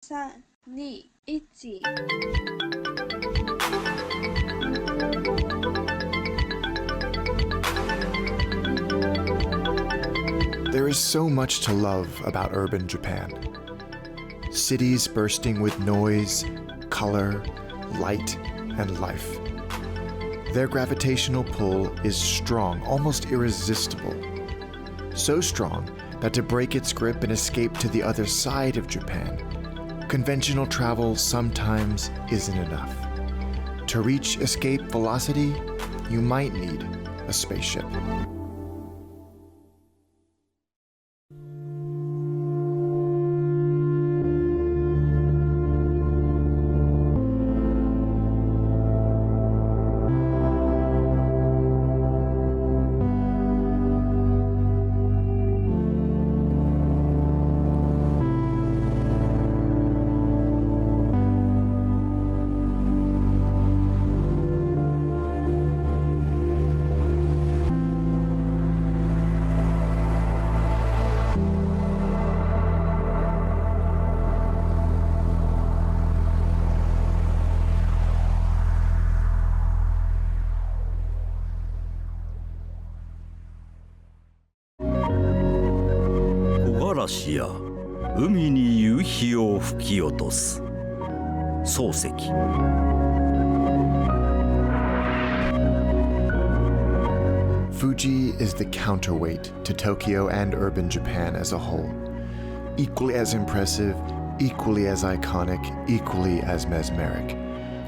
3、2、1。There is so much to love about urban Japan. Cities bursting with noise, color, light, and life. Their gravitational pull is strong, almost irresistible. So strong that to break its grip and escape to the other side of Japan, conventional travel sometimes isn't enough. To reach escape velocity, you might need a spaceship.木枯らしや海に夕日を吹き落とす漱石。Fuji is the counterweight to Tokyo and urban Japan as a whole. Equally as impressive, equally as iconic, equally as mesmeric.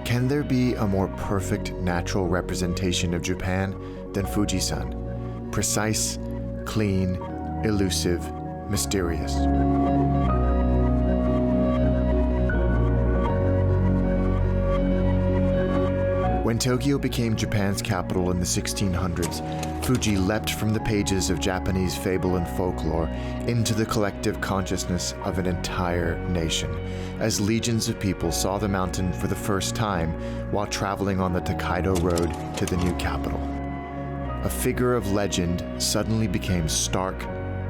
Can there be a more perfect natural representation of Japan than Fuji-san? Precise, clean, elusive, mysterious. When Tokyo became Japan's capital in the 1600s, Fuji leapt from the pages of Japanese fable and folklore into the collective consciousness of an entire nation, as legions of people saw the mountain for the first time while traveling on the Tokaido Road to the new capital. A figure of legend suddenly became stark,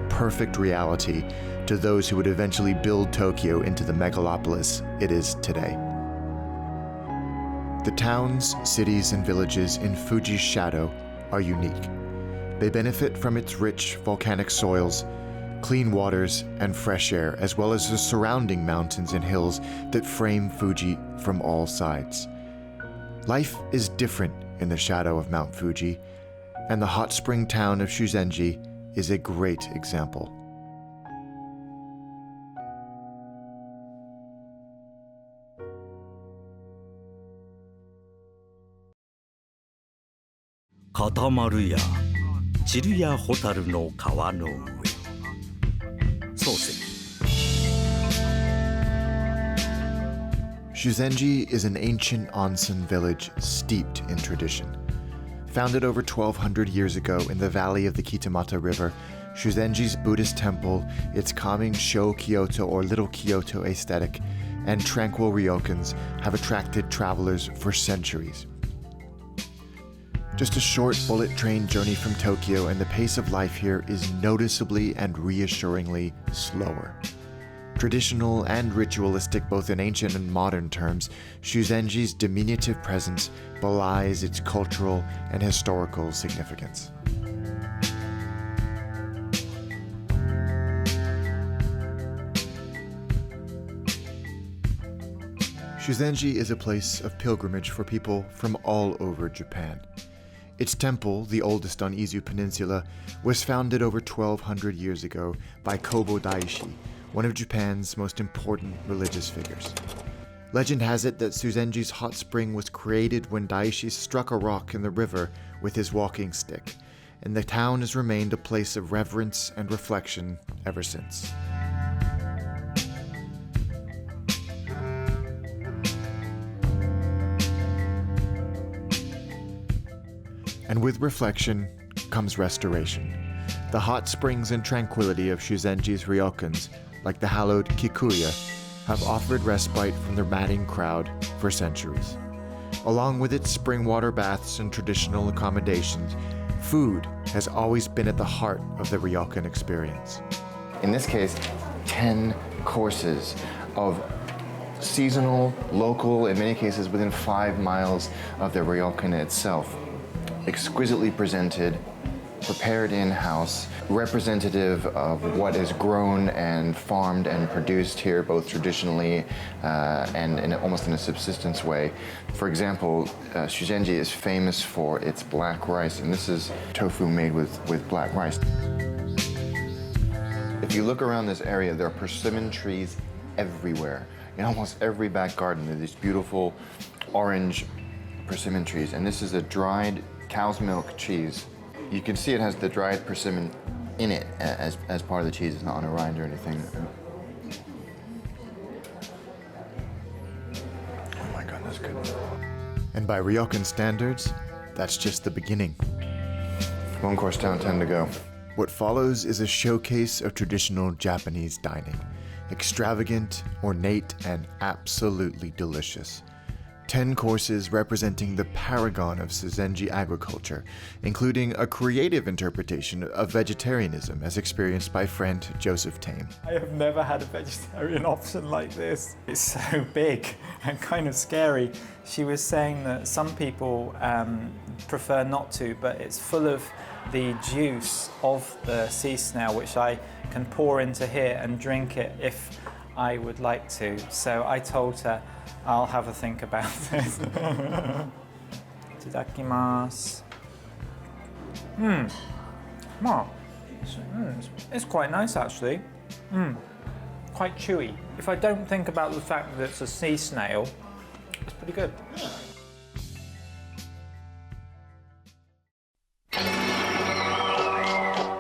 perfect reality to those who would eventually build Tokyo into the megalopolis it is today. The towns, cities, and villages in Fuji's shadow are unique. They benefit from its rich volcanic soils, clean waters, and fresh air, as well as the surrounding mountains and hills that frame Fuji from all sides. Life is different in the shadow of Mount Fuji, and the hot spring town of Shuzenji is a great example. Katamaruや散や蛍の川の上漱石。Shuzenji is an ancient onsen village steeped in tradition. Founded over 1,200 years ago in the valley of the Kitamata River, Shuzenji's Buddhist temple, its calming Sho Kyoto or Little Kyoto aesthetic, and tranquil ryokans have attracted travelers for centuries. Just a short bullet train journey from Tokyo, and the pace of life here is noticeably and reassuringly slower. Traditional and ritualistic both in ancient and modern terms, Shuzenji's diminutive presence belies its cultural and historical significance. Shuzenji is a place of pilgrimage for people from all over Japan. Its temple, the oldest on Izu Peninsula, was founded over 1,200 years ago by Kobo Daishi, one of Japan's most important religious figures. Legend has it that Shuzenji's hot spring was created when Daishi struck a rock in the river with his walking stick, and the town has remained a place of reverence and reflection ever since. And with reflection comes restoration. The hot springs and tranquility of Shuzenji's ryokans, like the hallowed Kikuya, have offered respite from the madding crowd for centuries. Along with its spring water baths and traditional accommodations, food has always been at the heart of the ryokan experience. In this case, 10 courses of seasonal, local, in many cases within 5 miles of the ryokan itself. Exquisitely presented, prepared in-house, representative of what is grown and farmed and produced here, both traditionally and almost in a subsistence way. For example, Shuzenji is famous for its black rice, and this is tofu made with black rice. If you look around this area, there are persimmon trees everywhere. In almost every back garden, there are these beautiful orange persimmon trees, and this is a dried cow's milk cheese. You can see it has the dried persimmon in it as part of the cheese. It's not on a rind or anything. Oh my God, that's good. And by ryokan standards, that's just the beginning. One course down, 10 to go. What follows is a showcase of traditional Japanese dining. Extravagant, ornate, and absolutely delicious. 10 courses representing the paragon of Suzenji agriculture, including a creative interpretation of vegetarianism as experienced by friend Joseph Tame. I have never had a vegetarian option like this. It's so big and kind of scary. She was saying that some people prefer not to, but it's full of the juice of the sea snail, which I can pour into here and drink it if I would like to. So I told her I'll have a think about it. Itadakimasu. Well, it's quite nice actually. Quite chewy. If I don't think about the fact that it's a sea snail, it's pretty good.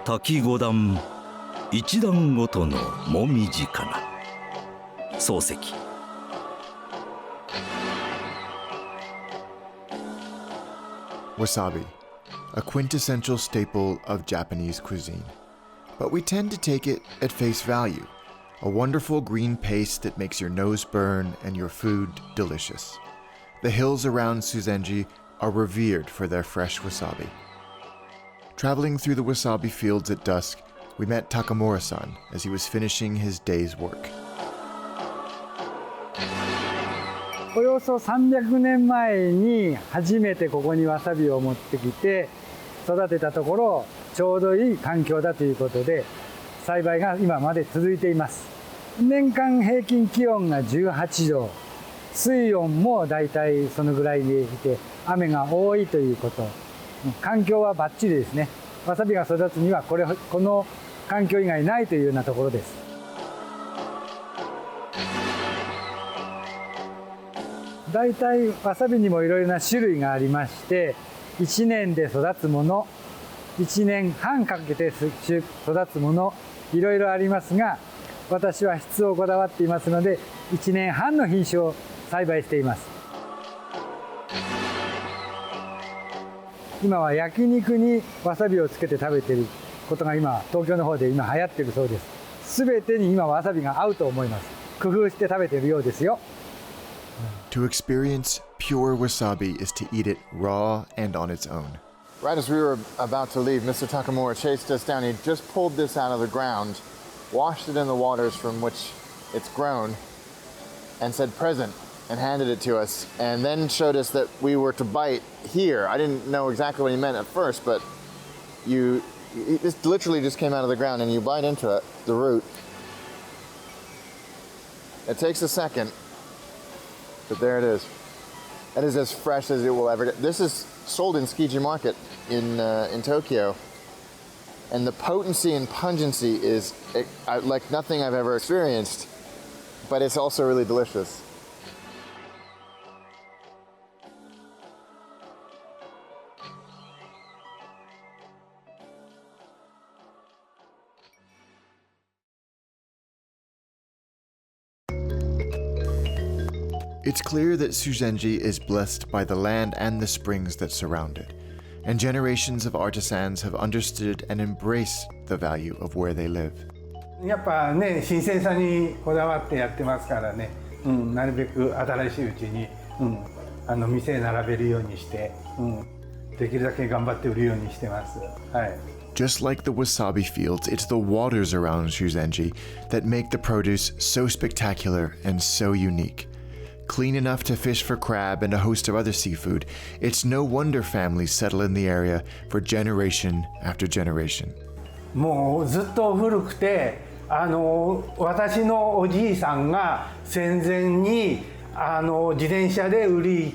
滝5段1段ごとのもみじかな漱石 Wasabi, a quintessential staple of Japanese cuisine. But we tend to take it at face value, a wonderful green paste that makes your nose burn and your food delicious. The hills around Suzenji are revered for their fresh wasabi. Traveling through the wasabi fields at dusk, we met Takamura-san as he was finishing his day's work. およそ300年前に初めてここにわさびを持ってきて育てたところちょうどいい環境だということで栽培が今まで続いています。年間平均気温が18度、水温もだいたいそのぐらいでいて雨が多いということ、環境はバッチリですね。わさびが育つにはこの環境以外ないというようなところです。だいたいわさびにもいろいろな種類がありまして1年で育つもの1年半かけて育つものいろいろありますが私は質をこだわっていますので1年半の品種を栽培しています。今は焼肉にわさびをつけて食べていることが東京の方で今流行っているそうです。全てに今わさびが合うと思います。工夫して食べているようですよ。To experience pure wasabi is to eat it raw and on its own. Right as we were about to leave, Mr. Takamura chased us down. He just pulled this out of the ground, washed it in the waters from which it's grown, and said present, and handed it to us, and then showed us that we were to bite here. I didn't know exactly what he meant at first, but this literally just came out of the ground, and you bite into it, the root. It takes a second. But there it is. It is as fresh as it will ever get. This is sold in Tsukiji Market in Tokyo. And the potency and pungency is like nothing I've ever experienced. But it's also really delicious. It's clear that Suzenji is blessed by the land and the springs that surround it, and generations of artisans have understood and embraced the value of where they live. やっぱね、新鮮さにこだわってやってますからね、なるべく新しいうちに、店並べるようにして、できるだけ頑張って売るようにしてます。はい。Just like the wasabi fields, it's the waters around Shuzenji that make the produce so spectacular and so unique. Clean enough to fish for crab and a host of other seafood, it's no wonder families settle in the area for generation after generation. もうずっと古くて、私のおじいさんが戦前に自転車で売り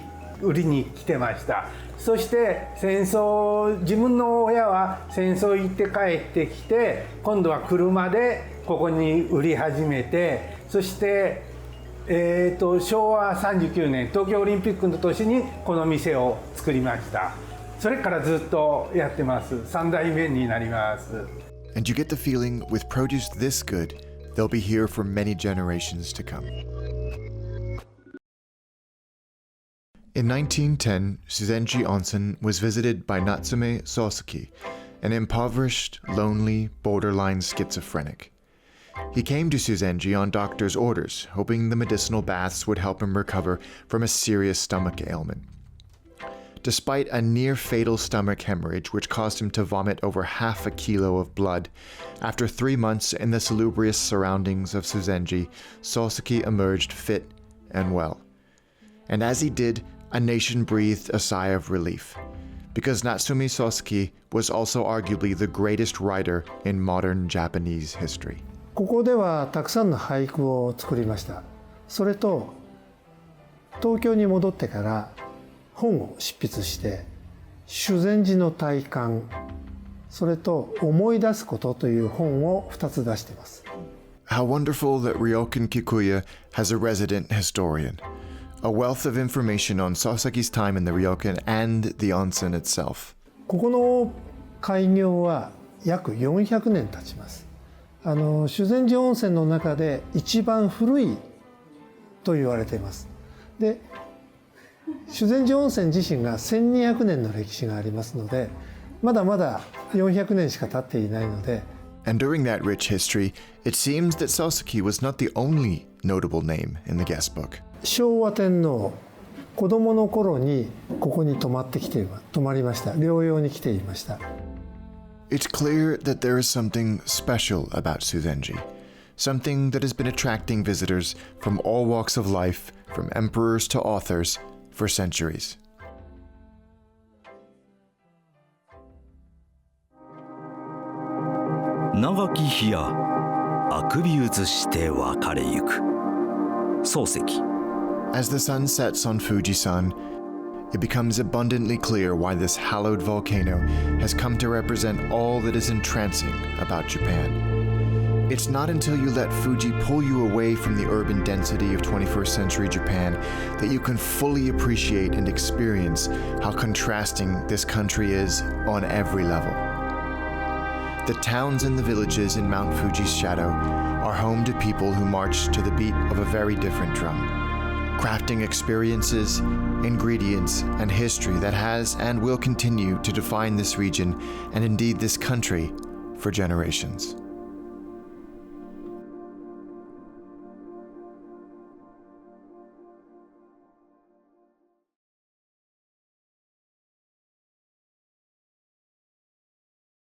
に来てました。そして自分の親は戦争行って帰ってきて、今度は車でここに売り始めて、そして昭和39年東京オリンピックの年にこの店を作りました。それからずっとやってます。3代目になります。And you get the feeling with produce this good, they'll be here for many generations to come. In 1910, Shuzenji Onsen was visited by Natsume Soseki, an impoverished, lonely, borderline schizophrenic. He came to Shuzenji on doctor's orders, hoping the medicinal baths would help him recover from a serious stomach ailment. Despite a near-fatal stomach hemorrhage which caused him to vomit over half a kilo of blood, after 3 months in the salubrious surroundings of Shuzenji, Soseki emerged fit and well. And as he did, a nation breathed a sigh of relief, because Natsume Soseki was also arguably the greatest writer in modern Japanese history. ここではたくさんの俳句を作りました。それと東京に戻ってから本を執筆して修善寺の体感、それと思い出すことという本を2つ出しています。 How wonderful that Ryokan Kikuya has a resident historian, a wealth of information on Soseki's time in the Ryokan and the onsen itself. ここの開業は約400年経ちます。修善寺温泉の中で一番古いと言われています。で、修善寺温泉自身が1200年の歴史がありますので、まだまだ400年しか経っていないので。And during that rich history, it seems that Soseki was not the only notable name in the guest book. 昭和天皇、子供の頃にここに泊まりました。療養に来ていました。It's clear that there is something special about Shuzenji, something that has been attracting visitors from all walks of life, from emperors to authors, for centuries. 長き日やあくび移して別れゆく漱石。 As the sun sets on Fuji-san, it becomes abundantly clear why this hallowed volcano has come to represent all that is entrancing about Japan. It's not until you let Fuji pull you away from the urban density of 21st century Japan that you can fully appreciate and experience how contrasting this country is on every level. The towns and the villages in Mount Fuji's shadow are home to people who march to the beat of a very different drum, crafting experiences, ingredients, and history that has and will continue to define this region and indeed this country for generations.